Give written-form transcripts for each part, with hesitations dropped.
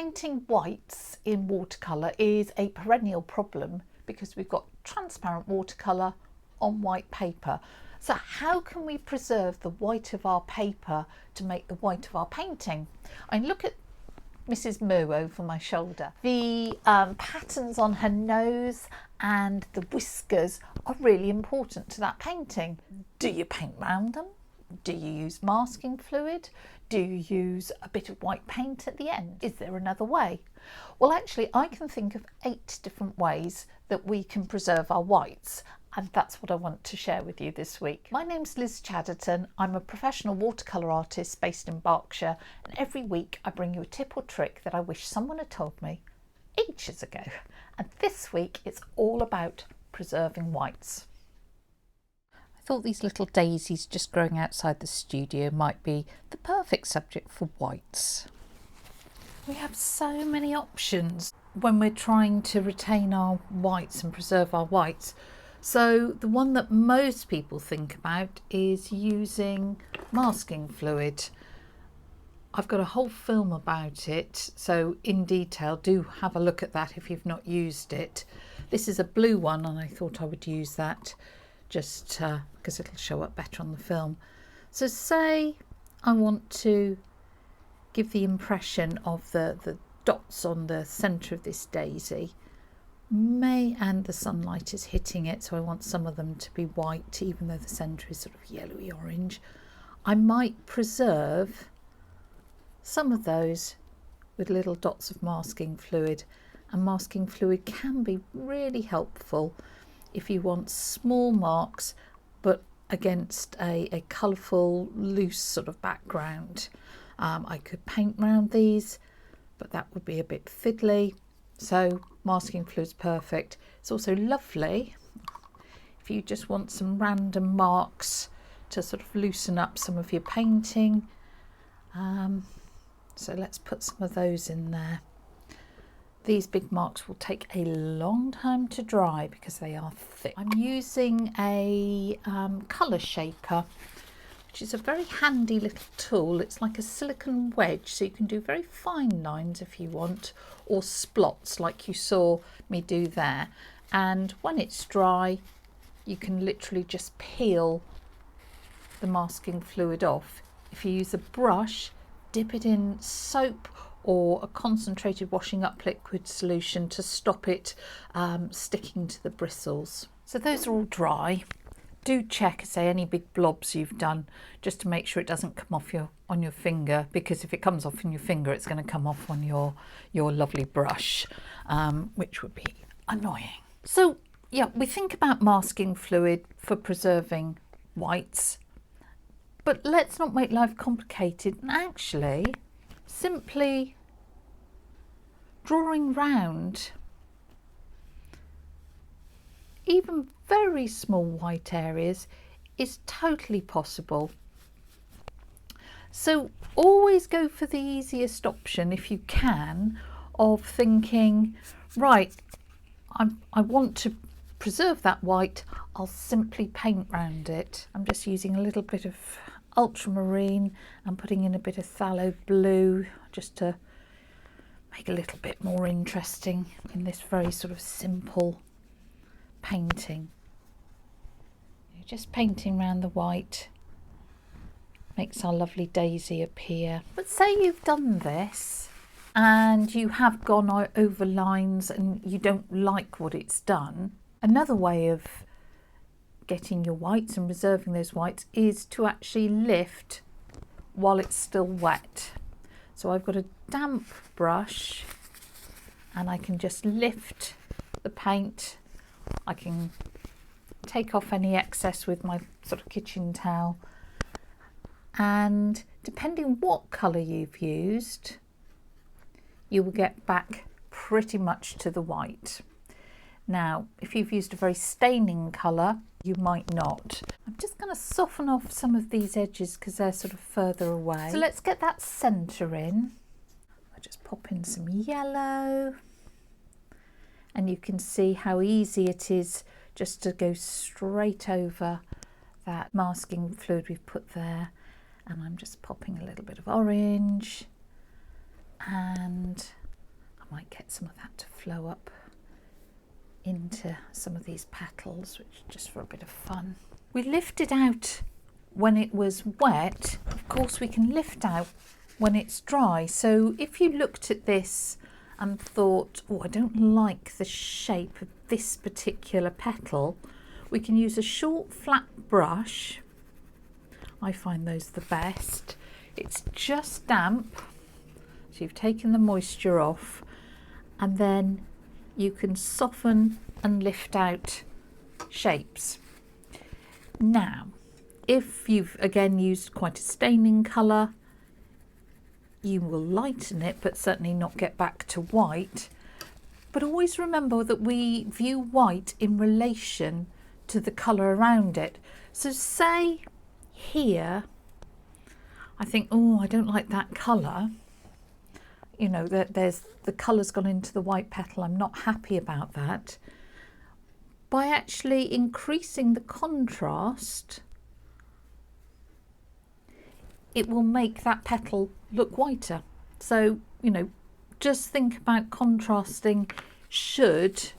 Painting whites in watercolour is a perennial problem because we've got transparent watercolour on white paper. So how can we preserve the white of our paper to make the white of our painting? I mean, look at Mrs. Moo over my shoulder. The patterns on her nose and the whiskers are really important to that painting. Do you paint round them? Do you use masking fluid? Do you use a bit of white paint at the end? Is there another way? Well, actually, I can think of 8 different ways that we can preserve our whites, and that's what I want to share with you this week. My name's Liz Chaderton. I'm a professional watercolour artist based in Berkshire, and every week I bring you a tip or trick that I wish someone had told me ages ago. And this week it's all about preserving whites. I thought these little daisies just growing outside the studio might be the perfect subject for whites. We have so many options when we're trying to retain our whites and preserve our whites. So the one that most people think about is using masking fluid. I've got a whole film about it, so in detail do have a look at that if you've not used it. This is a blue one and I thought I would use that just because it'll show up better on the film. So say I want to give the impression of the dots on the centre of this daisy, and the sunlight is hitting it, so I want some of them to be white even though the centre is sort of yellowy orange. I might preserve some of those with little dots of masking fluid, and masking fluid can be really helpful if you want small marks but against a colourful loose sort of background. I could paint around these, but that would be a bit fiddly, so masking fluid's perfect. It's also lovely if you just want some random marks to sort of loosen up some of your painting. So let's put some of those in there. These big marks will take a long time to dry because they are thick. I'm using a colour shaker, which is a very handy little tool. It's like a silicone wedge, so you can do very fine lines if you want, or splots like you saw me do there. And when it's dry, you can literally just peel the masking fluid off. If you use a brush, dip it in soap or a concentrated washing up liquid solution to stop it sticking to the bristles. So those are all dry. Do check, say, any big blobs you've done just to make sure it doesn't come off on your finger, because if it comes off on your finger it's going to come off on your lovely brush, which would be annoying. So yeah, we think about masking fluid for preserving whites, but let's not make life complicated and actually simply drawing round even very small white areas is totally possible. So always go for the easiest option if you can, of thinking, right, I want to preserve that white, I'll simply paint round it. I'm just using a little bit of ultramarine and putting in a bit of phthalo blue just to make a little bit more interesting in this very sort of simple painting. You're just painting around the white makes our lovely daisy appear. But say you've done this and you have gone over lines and you don't like what it's done. Another way of getting your whites and reserving those whites is to actually lift while it's still wet. So I've got a damp brush and I can just lift the paint. I can take off any excess with my sort of kitchen towel, and depending what colour you've used, you will get back pretty much to the white. Now, if you've used a very staining colour, you might not. I'm just going to soften off some of these edges because they're sort of further away. So let's get that centre in. I'll just pop in some yellow. And you can see how easy it is just to go straight over that masking fluid we've put there. And I'm just popping a little bit of orange and some of that to flow up into some of these petals, which is just for a bit of fun. We lifted out when it was wet. Of course, we can lift out when it's dry. So if you looked at this and thought, oh, I don't like the shape of this particular petal, we can use a short flat brush. I find those the best. It's just damp, so you've taken the moisture off, and then you can soften and lift out shapes. Now, if you've again used quite a staining colour, you will lighten it, but certainly not get back to white. But always remember that we view white in relation to the colour around it. So say here, I think, oh, I don't like that colour. You know, there's the colour's gone into the white petal. I'm not happy about that. By actually increasing the contrast, it will make that petal look whiter. So, you know, just think about contrasting should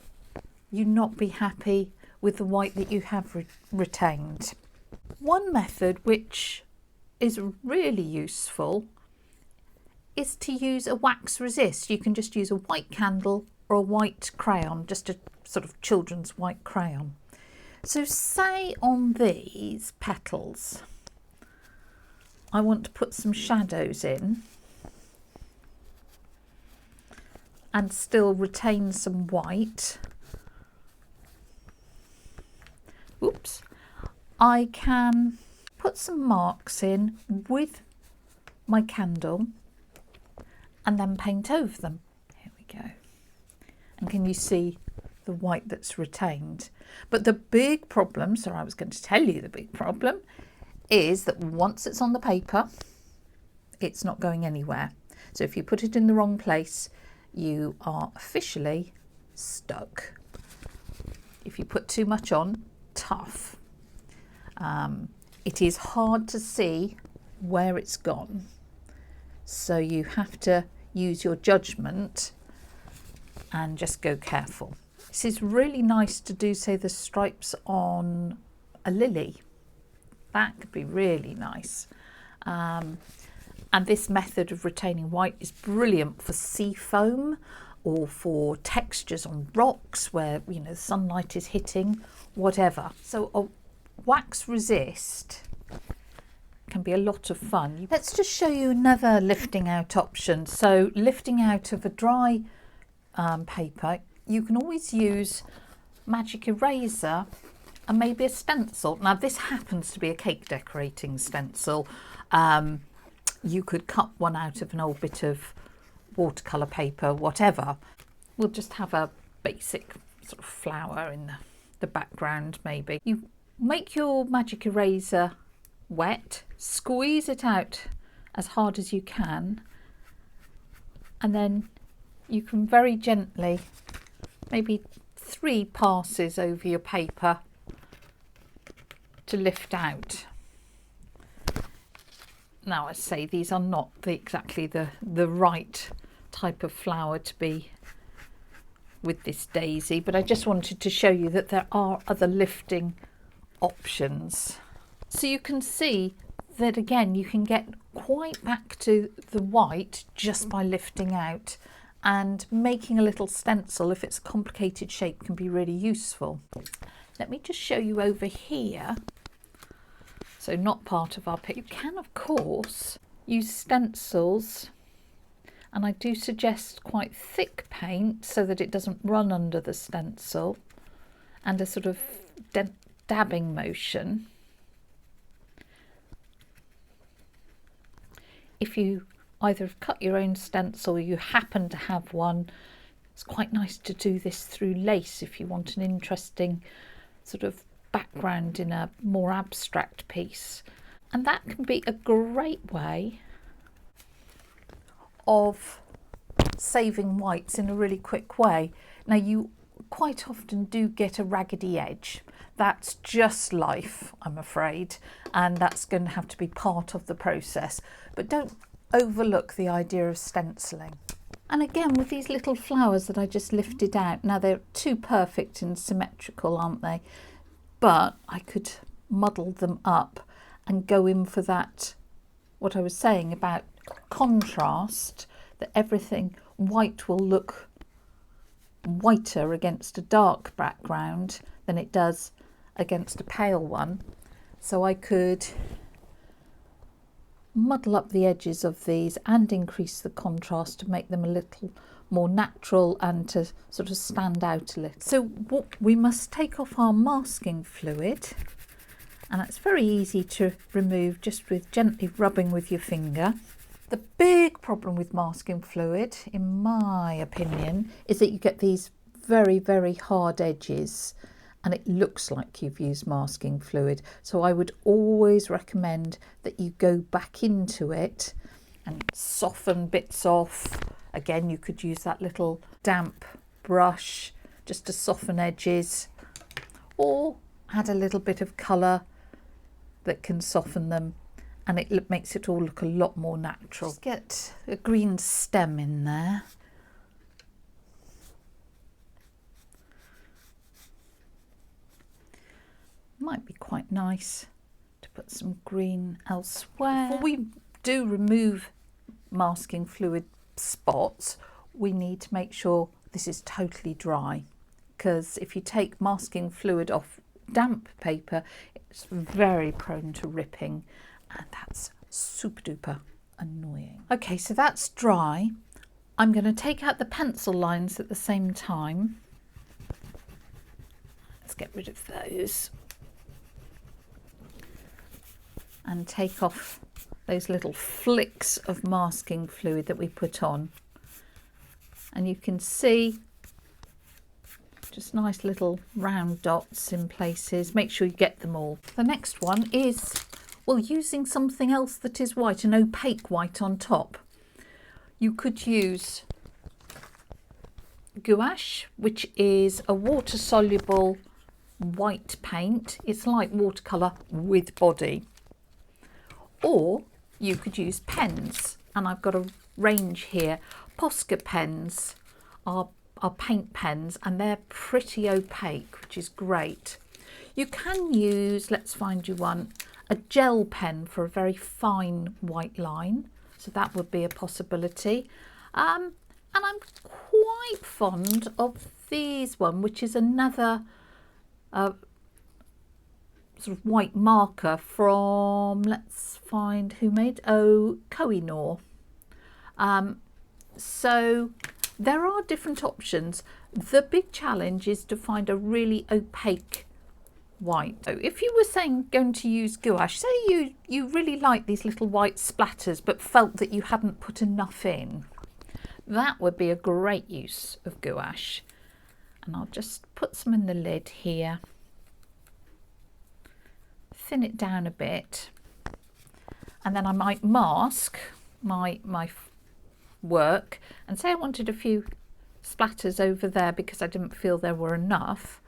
you not be happy with the white that you have retained. One method which is really useful is to use a wax resist. You can just use a white candle or a white crayon, just a sort of children's white crayon. So say on these petals, I want to put some shadows in and still retain some white. Oops. I can put some marks in with my candle and then paint over them. Here we go. And can you see the white that's retained? But the big problem, so I was going to tell you the big problem, is that once it's on the paper, it's not going anywhere. So if you put it in the wrong place, you are officially stuck. If you put too much on, tough. It is hard to see where it's gone. So you have to use your judgment and just go careful. This is really nice to do, say, the stripes on a lily. That could be really nice. And this method of retaining white is brilliant for sea foam or for textures on rocks where, you know, the sunlight is hitting, whatever. So a wax resist can be a lot of fun. Let's just show you another lifting out option. So lifting out of a dry paper, you can always use magic eraser and maybe a stencil. Now this happens to be a cake decorating stencil. You could cut one out of an old bit of watercolour paper, whatever. We'll just have a basic sort of flower in the background maybe. You make your magic eraser wet, squeeze it out as hard as you can, and then you can very gently, maybe 3 passes over your paper to lift out. Now I say these are not exactly the right type of flower to be with this daisy, but I just wanted to show you that there are other lifting options. So you can see that again you can get quite back to the white just by lifting out, and making a little stencil if it's a complicated shape can be really useful. Let me just show you over here. So not part of our pick. You can of course use stencils, and I do suggest quite thick paint so that it doesn't run under the stencil, and a sort of dabbing motion. If you either have cut your own stencil or you happen to have one, it's quite nice to do this through lace if you want an interesting sort of background in a more abstract piece. And that can be a great way of saving whites in a really quick way. Now you quite often do get a raggedy edge. That's just life, I'm afraid, and that's going to have to be part of the process. But don't overlook the idea of stenciling. And again, with these little flowers that I just lifted out, now they're too perfect and symmetrical, aren't they? But I could muddle them up and go in for that, what I was saying about contrast, that everything white will look whiter against a dark background than it does against a pale one. So I could muddle up the edges of these and increase the contrast to make them a little more natural and to sort of stand out a little. So we must take off our masking fluid, and that's very easy to remove just with gently rubbing with your finger. The big problem with masking fluid, in my opinion, is that you get these very, very hard edges and it looks like you've used masking fluid. So I would always recommend that you go back into it and soften bits off. Again, you could use that little damp brush just to soften edges, or add a little bit of colour that can soften them, and it makes it all look a lot more natural. Just get a green stem in there. Might be quite nice to put some green elsewhere. Before we do remove masking fluid spots, we need to make sure this is totally dry, because if you take masking fluid off damp paper, it's very prone to ripping, and that's super duper annoying. Okay, so that's dry. I'm going to take out the pencil lines at the same time. Let's get rid of those and take off those little flicks of masking fluid that we put on. And you can see just nice little round dots in places. Make sure you get them all. The next one is, well, using something else that is white, an opaque white on top. You could use gouache, which is a water-soluble white paint. It's like watercolour with body. Or you could use pens, and I've got a range here. Posca pens are paint pens, and they're pretty opaque, which is great. You can use, let's find you one, a gel pen for a very fine white line, so that would be a possibility. And I'm quite fond of these one, which is another sort of white marker from, let's find who made, Kohinoor. So there are different options. The big challenge is to find a really opaque white. So if you were going to use gouache, say you really like these little white splatters but felt that you hadn't put enough in, that would be a great use of gouache. And I'll just put some in the lid here, thin it down a bit, and then I might mask my work, and say I wanted a few splatters over there because I didn't feel there were enough.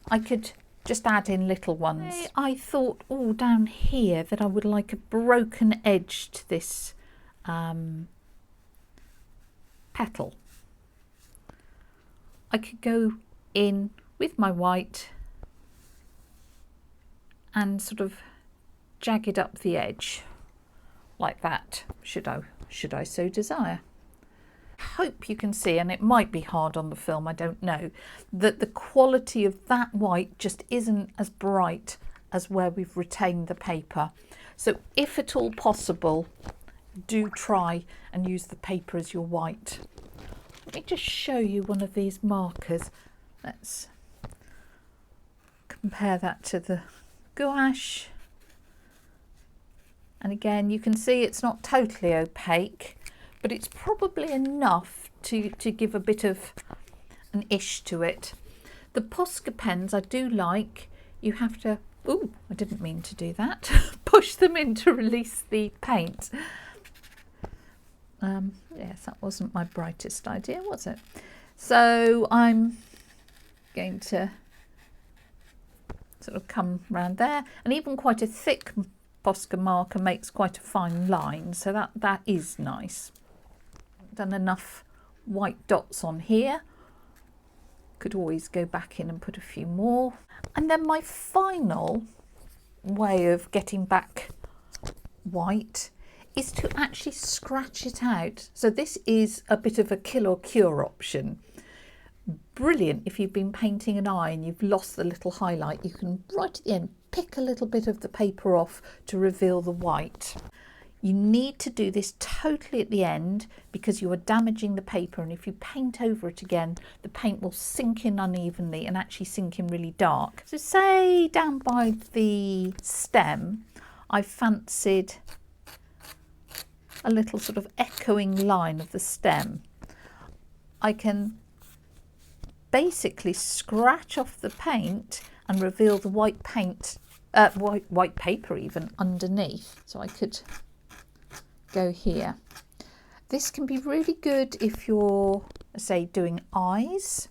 I could just add in little ones. I thought, oh, down here that I would like a broken edge to this petal. I could go in with my white and sort of jagged up the edge like that, should I so desire. I hope you can see, and it might be hard on the film, I don't know, that the quality of that white just isn't as bright as where we've retained the paper. So if at all possible, do try and use the paper as your white. Let me just show you one of these markers. Let's compare that to the gouache. And again, you can see it's not totally opaque, but it's probably enough to give a bit of an ish to it. The Posca pens I do like. You have to, ooh, I didn't mean to do that, push them in to release the paint. Yes, that wasn't my brightest idea, was it? So I'm going to sort of come round there, and even quite a thick Posca marker makes quite a fine line, so that is nice. Done enough white dots on here. Could always go back in and put a few more. And then my final way of getting back white is to actually scratch it out. So this is a bit of a kill or cure option. Brilliant if you've been painting an eye and you've lost the little highlight. You can right at the end pick a little bit of the paper off to reveal the white. You need to do this totally at the end because you are damaging the paper, and if you paint over it again, the paint will sink in unevenly and actually sink in really dark. So say down by the stem, I fancied a little sort of echoing line of the stem. I can basically scratch off the paint and reveal the white paint, white paper even underneath. So I could go here. This can be really good if you're, say, doing eyes,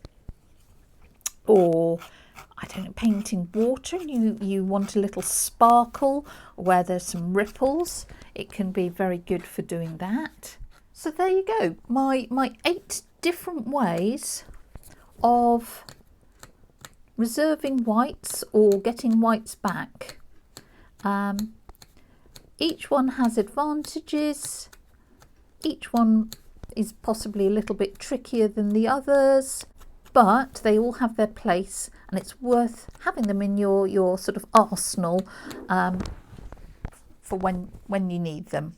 or I don't know, painting water and you want a little sparkle where there's some ripples. It can be very good for doing that. So there you go, my 8 different ways of reserving whites or getting whites back. Each one has advantages. Each one is possibly a little bit trickier than the others, but they all have their place, and it's worth having them in your sort of arsenal for when you need them.